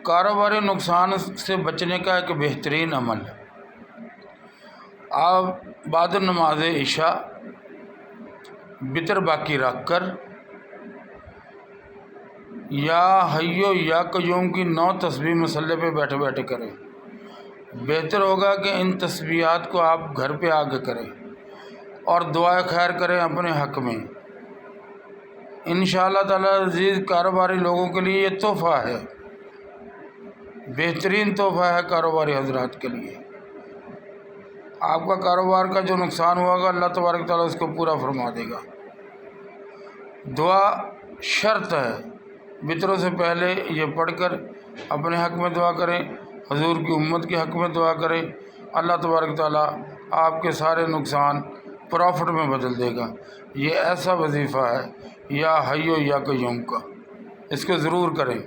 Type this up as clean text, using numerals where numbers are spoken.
کاروباری نقصان سے بچنے کا ایک بہترین عمل ہے، آپ بعد نماز عشاء وتر باقی رکھ کر یا حیو یا قیوم کی 9 تسبیح مصلی پہ بیٹھے بیٹھے کریں۔ بہتر ہوگا کہ ان تسبیحات کو آپ گھر پہ آ کے کریں اور دعائے خیر کریں اپنے حق میں۔ انشاءاللہ تعالی عزیز کاروباری لوگوں کے لیے یہ تحفہ ہے، بہترین تحفہ ہے کاروباری حضرات کے لیے۔ آپ کا کاروبار کا جو نقصان ہوا گا اللہ تبارک تعالیٰ اس کو پورا فرما دے گا۔ دعا شرط ہے، وطروں سے پہلے یہ پڑھ کر اپنے حق میں دعا کریں، حضور کی امت کے حق میں دعا کریں، اللہ تبارک تعالیٰ آپ کے سارے نقصان پروفٹ میں بدل دے گا۔ یہ ایسا وظیفہ ہے یا حیو یا قیوم کا، اس کو ضرور کریں۔